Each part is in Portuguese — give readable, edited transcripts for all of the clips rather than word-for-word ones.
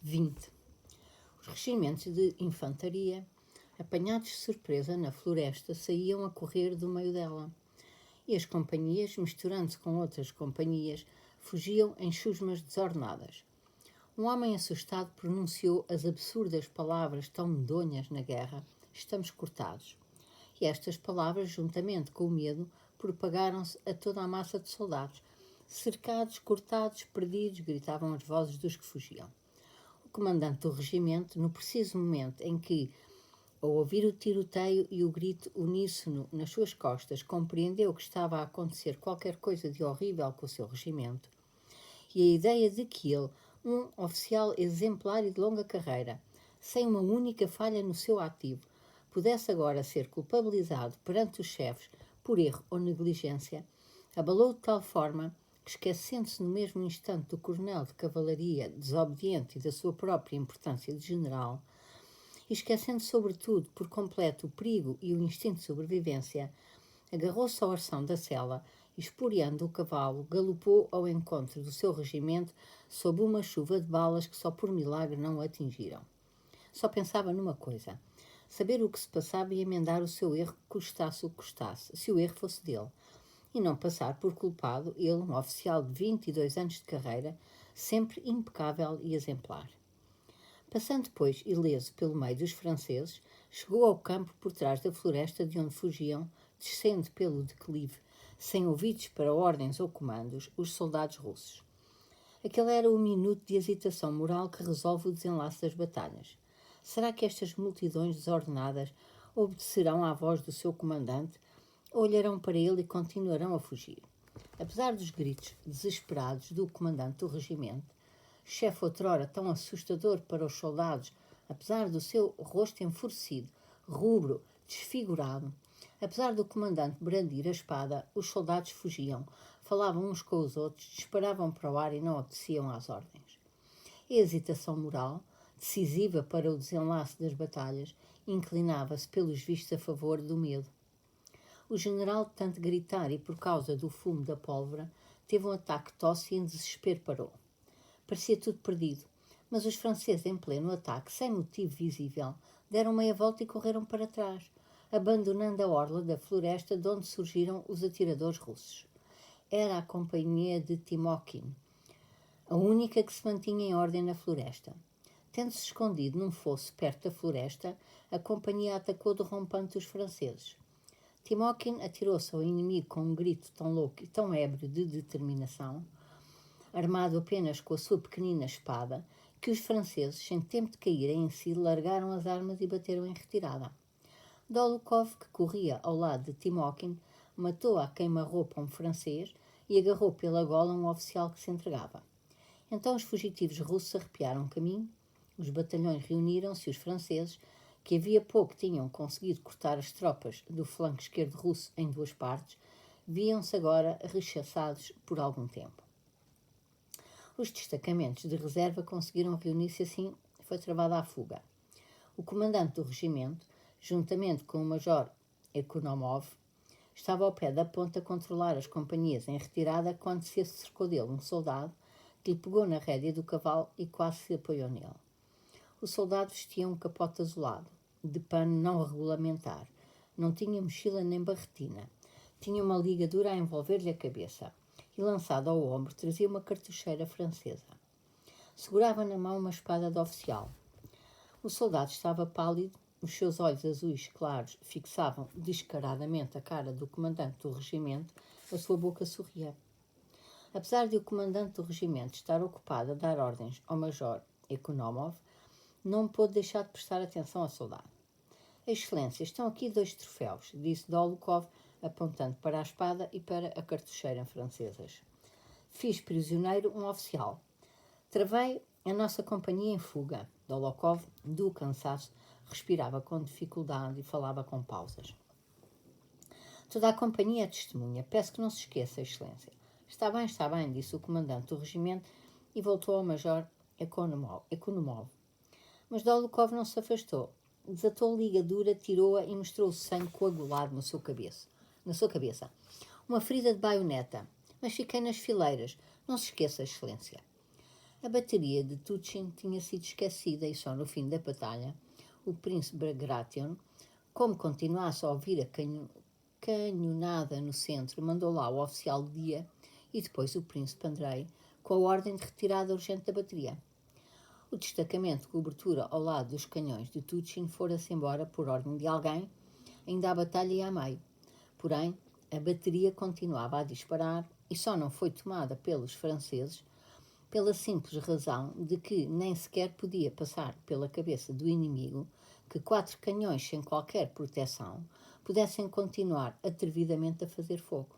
20. Os regimentos de infantaria, apanhados de surpresa na floresta, saíam a correr do meio dela. E as companhias, misturando-se com outras companhias, fugiam em chusmas desordenadas. Um homem assustado pronunciou as absurdas palavras tão medonhas na guerra: estamos cortados. E estas palavras, juntamente com o medo, propagaram-se a toda a massa de soldados. Cercados, cortados, perdidos, gritavam as vozes dos que fugiam. O comandante do regimento, no preciso momento em que, ao ouvir o tiroteio e o grito uníssono nas suas costas, compreendeu que estava a acontecer qualquer coisa de horrível com o seu regimento, e a ideia de que ele, um oficial exemplar e de longa carreira, sem uma única falha no seu ativo, pudesse agora ser culpabilizado perante os chefes por erro ou negligência, abalou de tal forma que, esquecendo-se no mesmo instante do coronel de cavalaria desobediente e da sua própria importância de general, e esquecendo sobretudo por completo o perigo e o instinto de sobrevivência, agarrou-se ao arção da sela e, esporeando o cavalo, galopou ao encontro do seu regimento sob uma chuva de balas que só por milagre não o atingiram. Só pensava numa coisa: saber o que se passava e emendar o seu erro, custasse o que custasse, se o erro fosse dele, e não passar por culpado ele, um oficial de 22 anos de carreira, sempre impecável e exemplar. Passando depois, ileso pelo meio dos franceses, chegou ao campo por trás da floresta de onde fugiam, descendo pelo declive, sem ouvidos para ordens ou comandos, os soldados russos. Aquele era o minuto de hesitação moral que resolve o desenlace das batalhas. Será que estas multidões desordenadas obedecerão à voz do seu comandante ou olharão para ele e continuarão a fugir? Apesar dos gritos desesperados do comandante do regimento, chefe outrora tão assustador para os soldados, apesar do seu rosto enfurecido, rubro, desfigurado, apesar do comandante brandir a espada, os soldados fugiam, falavam uns com os outros, disparavam para o ar e não obedeciam às ordens. A hesitação moral, decisiva para o desenlace das batalhas, inclinava-se pelos vistos a favor do medo. O general, de tanto gritar e por causa do fumo da pólvora, teve um ataque de tosse e em desespero parou. Parecia tudo perdido, mas os franceses, em pleno ataque, sem motivo visível, deram meia volta e correram para trás, abandonando a orla da floresta de onde surgiram os atiradores russos. Era a companhia de Timóquin, a única que se mantinha em ordem na floresta. Tendo-se escondido num fosso perto da floresta, a companhia atacou de rompante os franceses. Timóquin atirou-se ao inimigo com um grito tão louco e tão ébrio de determinação, armado apenas com a sua pequenina espada, que os franceses, sem tempo de caírem em si, largaram as armas e bateram em retirada. Dólokhov, que corria ao lado de Timóquin, matou à queima-roupa um francês e agarrou pela gola um oficial que se entregava. Então os fugitivos russos arrepiaram o caminho, os batalhões reuniram-se e os franceses, que havia pouco tinham conseguido cortar as tropas do flanco esquerdo russo em duas partes, viam-se agora rechaçados por algum tempo. Os destacamentos de reserva conseguiram reunir-se, assim foi travada a fuga. O comandante do regimento, juntamente com o major Ekonomov, estava ao pé da ponte a controlar as companhias em retirada quando se acercou dele um soldado que lhe pegou na rédea do cavalo e quase se apoiou nele. O soldado vestia um capote azulado, de pano não regulamentar, não tinha mochila nem barretina, tinha uma ligadura a envolver-lhe a cabeça e, lançado ao ombro, trazia uma cartucheira francesa. Segurava na mão uma espada de oficial. O soldado estava pálido, os seus olhos azuis claros fixavam descaradamente a cara do comandante do regimento, a sua boca sorria. Apesar de o comandante do regimento estar ocupado a dar ordens ao major Ekonomov, não pôde deixar de prestar atenção ao soldado. Excelência, estão aqui 2 troféus, disse Dólokhov, apontando para a espada e para a cartucheira francesas. Fiz prisioneiro um oficial. Travei a nossa companhia em fuga. Dólokhov, do cansaço, respirava com dificuldade e falava com pausas. Toda a companhia é testemunha. Peço que não se esqueça, Excelência. Está bem, disse o comandante do regimento e voltou ao major Ekonomov. Mas Dólokhov não se afastou. Desatou a ligadura, tirou-a e mostrou o sangue coagulado na sua cabeça. Uma ferida de baioneta. Mas fiquei nas fileiras. Não se esqueça, Excelência. A bateria de Tuchin tinha sido esquecida e só no fim da batalha o príncipe Bagration, como continuasse a ouvir a canhonada no centro, mandou lá o oficial de dia e depois o príncipe Andrei com a ordem de retirada urgente da bateria. O destacamento de cobertura ao lado dos canhões de Tuchin fora-se embora por ordem de alguém, ainda a batalha ia a meio. Porém, a bateria continuava a disparar e só não foi tomada pelos franceses pela simples razão de que nem sequer podia passar pela cabeça do inimigo que 4 canhões sem qualquer proteção pudessem continuar atrevidamente a fazer fogo.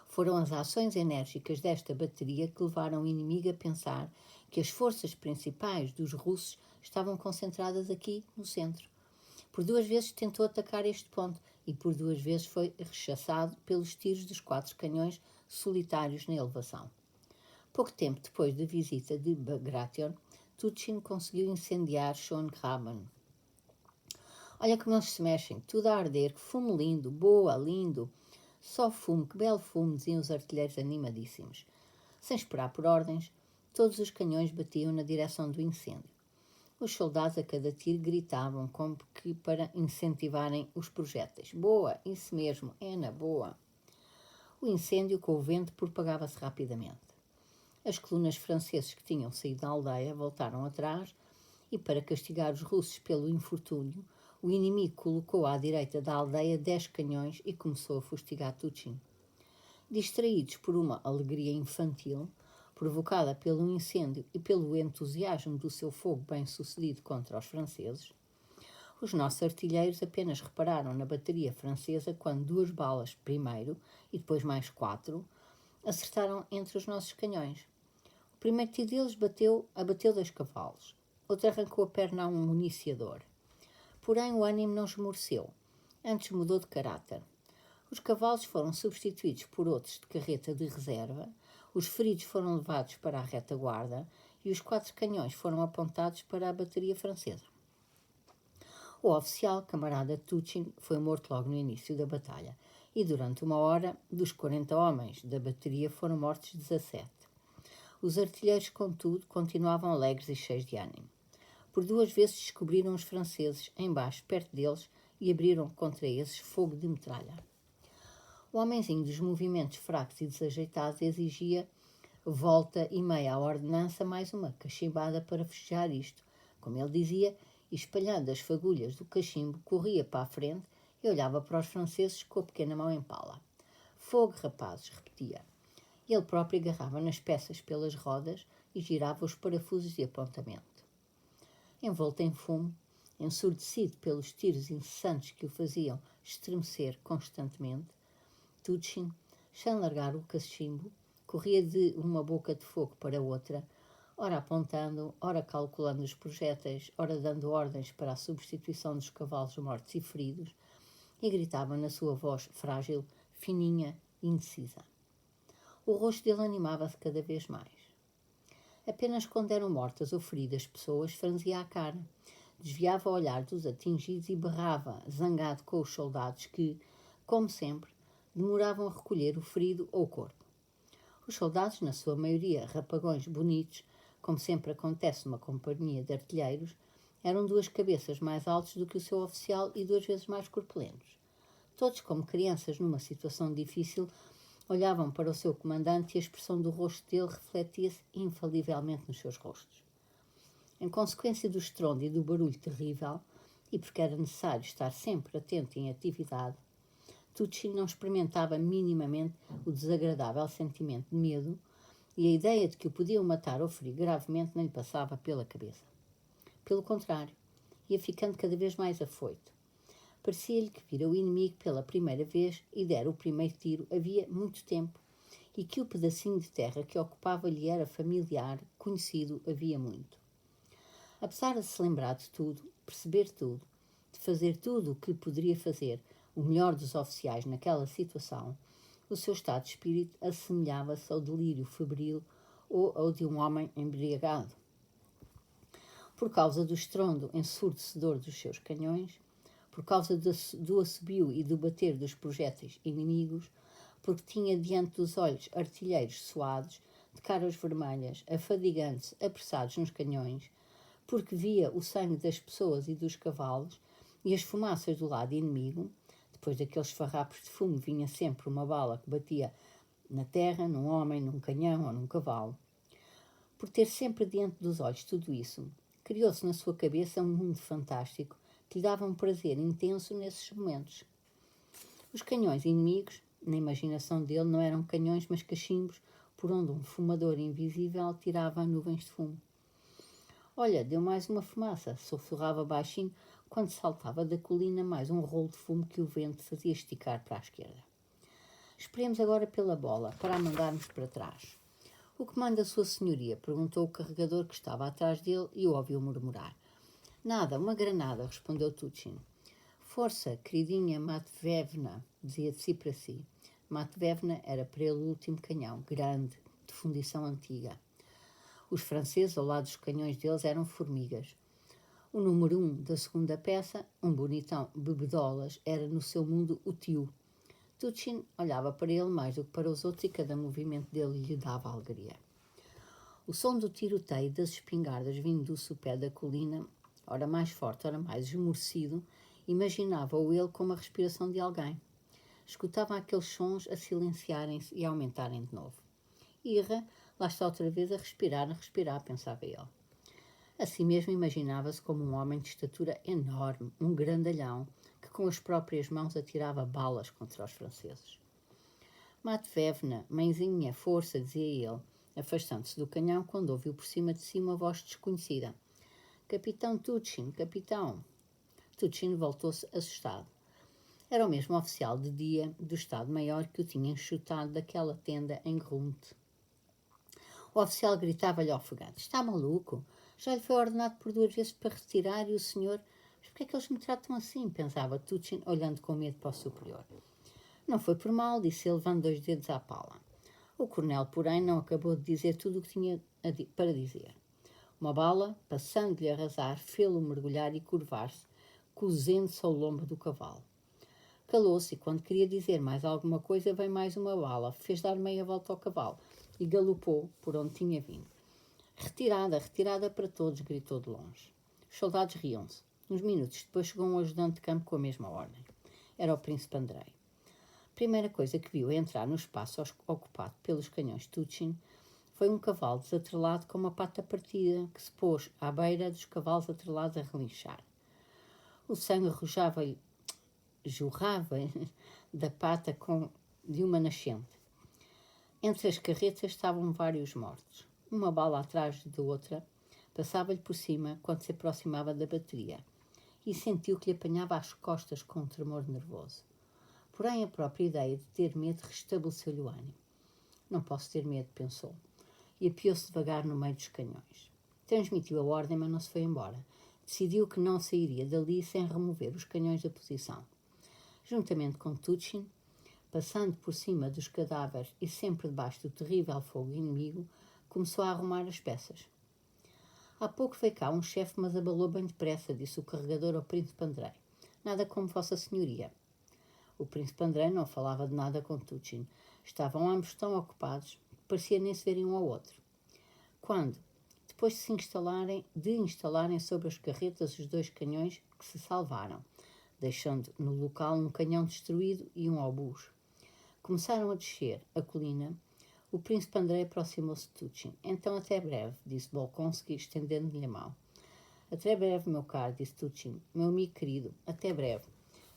Foram as ações enérgicas desta bateria que levaram o inimigo a pensar que as forças principais dos russos estavam concentradas aqui no centro. Por 2 vezes tentou atacar este ponto e por 2 vezes foi rechaçado pelos tiros dos 4 canhões solitários na elevação. Pouco tempo depois da visita de Bagration, Tuchin conseguiu incendiar Schöngraben. Olha como eles se mexem, tudo a arder, que fumo lindo, boa, lindo. Só fumo, que belo fumo, diziam os artilheiros animadíssimos. Sem esperar por ordens, todos os canhões batiam na direção do incêndio. Os soldados a cada tiro gritavam como que para incentivarem os projéteis. Boa, isso mesmo, é na boa. O incêndio com o vento propagava-se rapidamente. As colunas franceses que tinham saído da aldeia voltaram atrás e, para castigar os russos pelo infortúnio, o inimigo colocou à direita da aldeia 10 canhões e começou a fustigar Tuchin. Distraídos por uma alegria infantil, provocada pelo incêndio e pelo entusiasmo do seu fogo bem-sucedido contra os franceses, os nossos artilheiros apenas repararam na bateria francesa quando 2 balas primeiro e depois mais 4 acertaram entre os nossos canhões. O primeiro tiro deles abateu 2 cavalos. Outro arrancou a perna a um municiador. Porém, o ânimo não esmoreceu. Antes mudou de caráter. Os cavalos foram substituídos por outros de carreta de reserva, os feridos foram levados para a retaguarda e os 4 canhões foram apontados para a bateria francesa. O oficial, camarada Tuchin, foi morto logo no início da batalha e durante 1 hora, dos 40 homens da bateria foram mortos 17. Os artilheiros, contudo, continuavam alegres e cheios de ânimo. Por 2 vezes descobriram os franceses embaixo, perto deles, e abriram contra esses fogo de metralha. O homenzinho dos movimentos fracos e desajeitados exigia volta e meia à ordenança, mais uma cachimbada para festejar isto. Como ele dizia, e espalhando as fagulhas do cachimbo, corria para a frente e olhava para os franceses com a pequena mão em pala. Fogo, rapazes, repetia. Ele próprio agarrava nas peças pelas rodas e girava os parafusos de apontamento. Envolto em fumo, ensurdecido pelos tiros incessantes que o faziam estremecer constantemente, Tuchin, sem largar o cachimbo, corria de uma boca de fogo para outra, ora apontando, ora calculando os projéteis, ora dando ordens para a substituição dos cavalos mortos e feridos, e gritava na sua voz frágil, fininha e indecisa. O rosto dele animava-se cada vez mais. Apenas quando eram mortas ou feridas pessoas, franzia a cara, desviava o olhar dos atingidos e berrava, zangado com os soldados que, como sempre, demoravam a recolher o ferido ou o corpo. Os soldados, na sua maioria rapagões bonitos, como sempre acontece numa companhia de artilheiros, eram 2 cabeças mais altos do que o seu oficial e 2 vezes mais corpulentos. Todos, como crianças numa situação difícil, olhavam para o seu comandante e a expressão do rosto dele refletia-se infalivelmente nos seus rostos. Em consequência do estrondo e do barulho terrível, e porque era necessário estar sempre atento em atividade, Tuchin não experimentava minimamente o desagradável sentimento de medo e a ideia de que o podiam matar ou ferir gravemente não lhe passava pela cabeça. Pelo contrário, ia ficando cada vez mais afoito. Parecia-lhe que vira o inimigo pela primeira vez e dera o primeiro tiro havia muito tempo e que o pedacinho de terra que ocupava lhe era familiar, conhecido havia muito. Apesar de se lembrar de tudo, perceber tudo, de fazer tudo o que poderia fazer o melhor dos oficiais naquela situação, o seu estado de espírito assemelhava-se ao delírio febril ou ao de um homem embriagado. Por causa do estrondo ensurdecedor dos seus canhões, por causa do assobio e do bater dos projéteis inimigos, porque tinha diante dos olhos artilheiros suados, de caras vermelhas, afadigando-se, apressados nos canhões, porque via o sangue das pessoas e dos cavalos e as fumaças do lado inimigo. Depois daqueles farrapos de fumo vinha sempre uma bala que batia na terra, num homem, num canhão ou num cavalo. Por ter sempre diante dos olhos tudo isso, criou-se na sua cabeça um mundo fantástico que lhe dava um prazer intenso nesses momentos. Os canhões inimigos, na imaginação dele, não eram canhões, mas cachimbos por onde um fumador invisível tirava nuvens de fumo. Olha, deu mais uma fumaça, sussurrava baixinho quando saltava da colina mais um rolo de fumo que o vento fazia esticar para a esquerda. Esperemos agora pela bola, para a mandarmos para trás. O que manda Sua Senhoria? Perguntou o carregador que estava atrás dele e o ouviu murmurar. Nada, uma granada, respondeu Tuchin. Força, queridinha Matvevna, dizia de si para si. Matvevna era para ele o último canhão, grande, de fundição antiga. Os franceses, ao lado dos canhões deles, eram formigas. O número 1 da segunda peça, um bonitão bebedolas, era no seu mundo o tio. Tuchin olhava para ele mais do que para os outros e cada movimento dele lhe dava alegria. O som do tiroteio das espingardas vindo do sopé da colina, ora mais forte, ora mais esmorecido, imaginava-o ele como a respiração de alguém. Escutava aqueles sons a silenciarem-se e a aumentarem de novo. Irra, lá está outra vez a respirar, pensava ele. Assim mesmo imaginava-se como um homem de estatura enorme, um grandalhão, que com as próprias mãos atirava balas contra os franceses. Matvevna, mãezinha, força, dizia ele, afastando-se do canhão quando ouviu por cima de si uma voz desconhecida. Capitão Tuchin, capitão. Tuchin voltou-se assustado. Era o mesmo oficial de dia do Estado-Maior que o tinha enxutado daquela tenda em Grunte. O oficial gritava-lhe ofegante. Está maluco? Já lhe foi ordenado por 2 vezes para retirar e o senhor... Mas porquê é que eles me tratam assim? Pensava Tuchin, olhando com medo para o superior. Não foi por mal, disse ele, levando 2 dedos à pala. O coronel, porém, não acabou de dizer tudo o que tinha para dizer. Uma bala, passando-lhe a arrasar, fê-lo mergulhar e curvar-se, cozendo-se ao lombo do cavalo. Calou-se e, quando queria dizer mais alguma coisa, veio mais uma bala, fez dar meia volta ao cavalo e galopou por onde tinha vindo. Retirada, retirada para todos, gritou de longe. Os soldados riam-se. Uns minutos depois chegou um ajudante de campo com a mesma ordem. Era o príncipe Andrei. A primeira coisa que viu entrar no espaço ocupado pelos canhões Tuchin foi um cavalo desatrelado com uma pata partida que se pôs à beira dos cavalos atrelados a relinchar. O sangue jorrava da pata de uma nascente. Entre as carretas estavam vários mortos. Uma bala atrás de outra passava-lhe por cima quando se aproximava da bateria e sentiu que lhe apanhava as costas com um tremor nervoso. Porém, a própria ideia de ter medo restabeleceu-lhe o ânimo. Não posso ter medo, pensou, e apiou-se devagar no meio dos canhões. Transmitiu a ordem, mas não se foi embora. Decidiu que não sairia dali sem remover os canhões da posição. Juntamente com Tuchin, passando por cima dos cadáveres e sempre debaixo do terrível fogo inimigo, começou a arrumar as peças. Há pouco veio cá um chefe, mas abalou bem depressa, disse o carregador ao príncipe Andrei. Nada como Vossa Senhoria. O príncipe Andrei não falava de nada com Tuchin. Estavam ambos tão ocupados que parecia nem se verem um ao outro. Quando, depois de instalarem sobre as carretas os 2 canhões que se salvaram, deixando no local um canhão destruído e um obus. Começaram a descer a colina. O príncipe Andrei aproximou-se de Tuchin. Então, até breve, disse Bolkonsky, estendendo-lhe a mão. Até breve, meu caro, disse Tuchin. Meu amigo querido, até breve.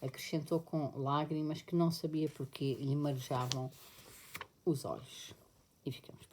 Acrescentou com lágrimas que não sabia porquê lhe marejavam os olhos. E ficamos por aqui.